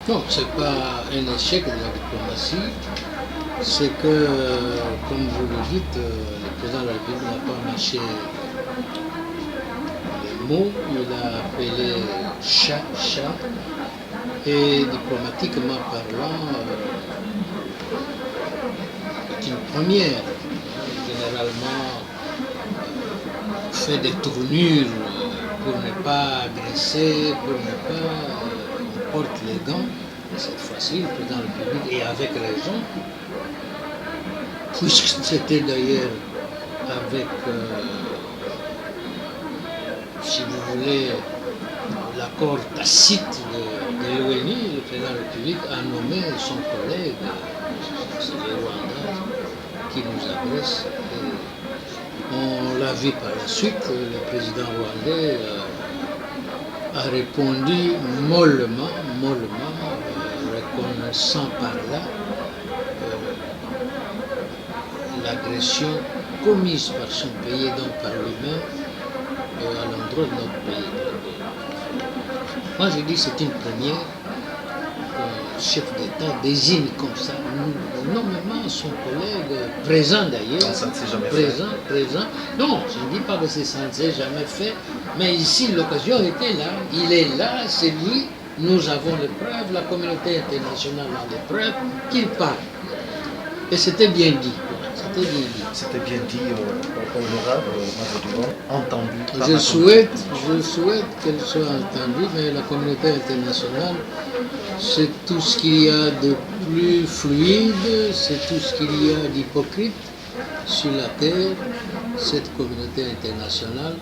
Non, ce n'est pas un échec de la diplomatie, c'est que, comme vous le dites, le président de la République n'a pas mâché les mots, il a appelé chat, chat, et diplomatiquement parlant, c'est une première. Généralement, fait des tournures pour ne pas agresser, pour ne pas... on porte les gants. Cette fois-ci, le président de la République, et avec raison, puisque c'était d'ailleurs avec, si vous voulez, l'accord tacite de l'ONU, le président de la République a nommé son collègue, c'est le Rwanda, qui nous agresse. On l'a vu par la suite, le président rwandais a répondu mollement, reconnaissant par là l'agression commise par son pays, donc par lui-même, à l'endroit de notre pays. Moi je dis que c'est une première. Chef d'État désigne comme ça, nommément son collègue, présent d'ailleurs, présent. Non, je ne dis pas que ça ne s'est jamais fait, mais ici l'occasion était là, il est là, c'est lui, nous avons les preuves, la communauté internationale a les preuves, qu'il parle. Et c'était bien dit. C'était bien dit, honorable, entendu. Je souhaite qu'elle soit entendue, mais la communauté internationale, c'est tout ce qu'il y a de plus fluide, c'est tout ce qu'il y a d'hypocrite sur la terre, cette communauté internationale.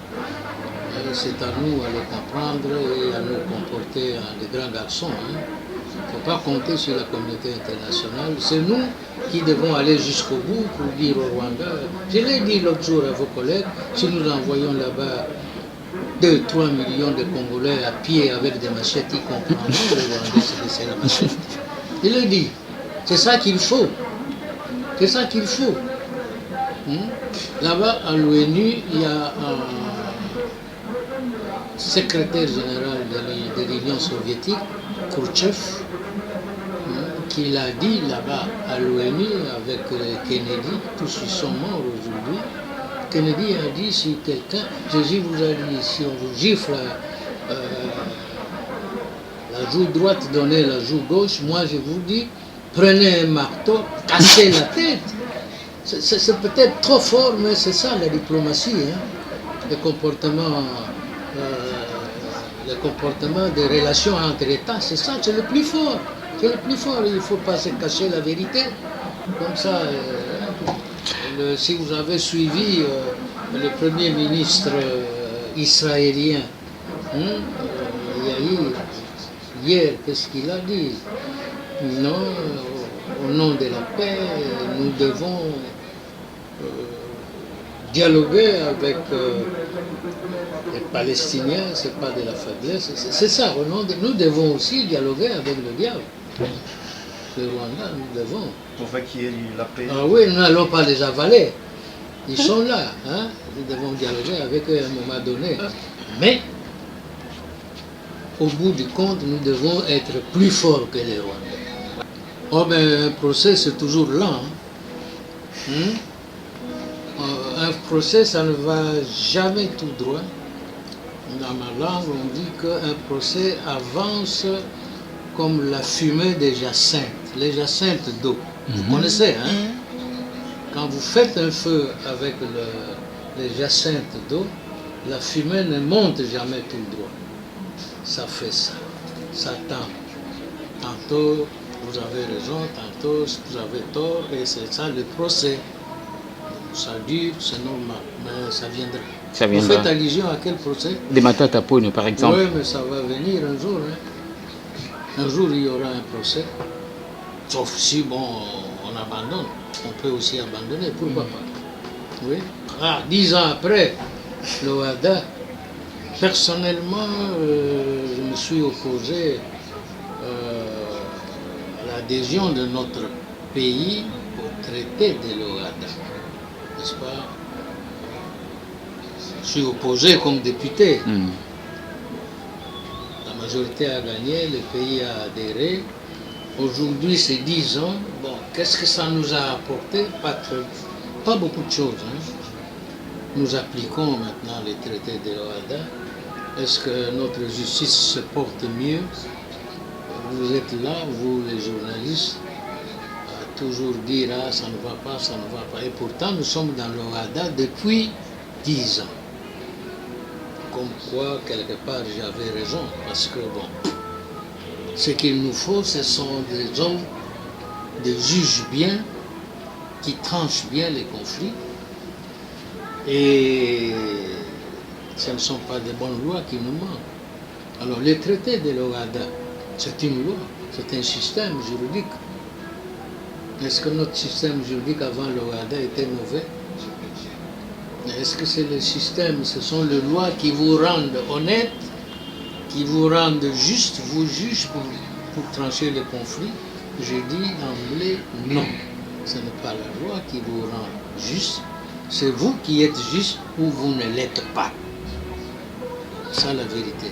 C'est à nous à les comprendre et à nous comporter en des grands garçons. Il ne faut pas compter sur la communauté internationale. C'est nous qui devons aller jusqu'au bout pour dire au Rwanda. Je l'ai dit l'autre jour à vos collègues, si nous envoyons là-bas 2-3 millions de Congolais à pied avec des machettes, ils comprendront le Rwandais se laisser la machette. Je l'ai dit. C'est ça qu'il faut. C'est ça qu'il faut. Là-bas, à l'ONU, il y a un secrétaire général de l'Union soviétique, Khrouchtchev, qui l'a dit là-bas à l'ONU avec Kennedy, tous ils sont morts aujourd'hui. Kennedy a dit, si quelqu'un, Jésus vous a dit, si on vous gifle la joue droite, donnez la joue gauche, moi je vous dis, prenez un marteau, cassez la tête. C'est peut-être trop fort, mais c'est ça la diplomatie, le comportement des relations entre États, c'est ça, c'est le plus fort. C'est le plus fort, il ne faut pas se cacher la vérité. Comme ça, si vous avez suivi le Premier ministre israélien, hier, qu'est-ce qu'il a dit? Non, au nom de la paix, nous devons dialoguer avec les Palestiniens, c'est pas de la faiblesse, c'est ça, nous devons aussi dialoguer avec le diable. Le Rwanda, nous devons. Pour qu'il y ait la paix. Ah oui, nous n'allons pas les avaler. Ils sont là. Nous devons dialoguer avec eux à un moment donné. Mais, au bout du compte, nous devons être plus forts que les Rwandais. Oh ben, un procès, c'est toujours lent. Un procès, ça ne va jamais tout droit. Dans ma langue, on dit qu'un procès avance comme la fumée des jacinthes, les jacinthes d'eau. Vous connaissez, Quand vous faites un feu avec les jacinthes d'eau, la fumée ne monte jamais tout droit. Ça fait ça. Ça tend. Tantôt, vous avez raison, tantôt, vous avez tort, et c'est ça le procès. Ça dure, c'est normal, mais ça viendra. Vous faites allusion à quel procès? Des Matata Pone, par exemple. Oui, mais ça va venir un jour. Un jour, il y aura un procès. Sauf si, bon, on abandonne. On peut aussi abandonner, pourquoi pas? Oui. 10 ans après, l'OADA, personnellement, je me suis opposé à l'adhésion de notre pays au traité de l'OADA. N'est-ce pas? Je suis opposé comme député. Dans majorité a gagné, le pays a adhéré. Aujourd'hui, c'est 10 ans. Bon, qu'est-ce que ça nous a apporté? Pas beaucoup de choses. Hein. Nous appliquons maintenant les traités de l'OHADA. Est-ce que notre justice se porte mieux? Vous êtes là, vous les journalistes, à toujours dire « Ah, ça ne va pas, ça ne va pas ». Et pourtant, nous sommes dans l'OHADA depuis 10 ans. Comme quoi, quelque part, j'avais raison. Parce que, bon, ce qu'il nous faut, ce sont des hommes, des juges bien, qui tranchent bien les conflits. Et ce ne sont pas des bonnes lois qui nous manquent. Alors, les traités de l'OHADA, c'est une loi, c'est un système juridique. Est-ce que notre système juridique avant l'OHADA était mauvais? Est-ce que c'est le système, ce sont les lois qui vous rendent honnête, qui vous rendent juste, vous juge pour trancher les conflits? J'ai dit d'emblée non. Ce n'est pas la loi qui vous rend juste, c'est vous qui êtes juste ou vous ne l'êtes pas. C'est ça la vérité.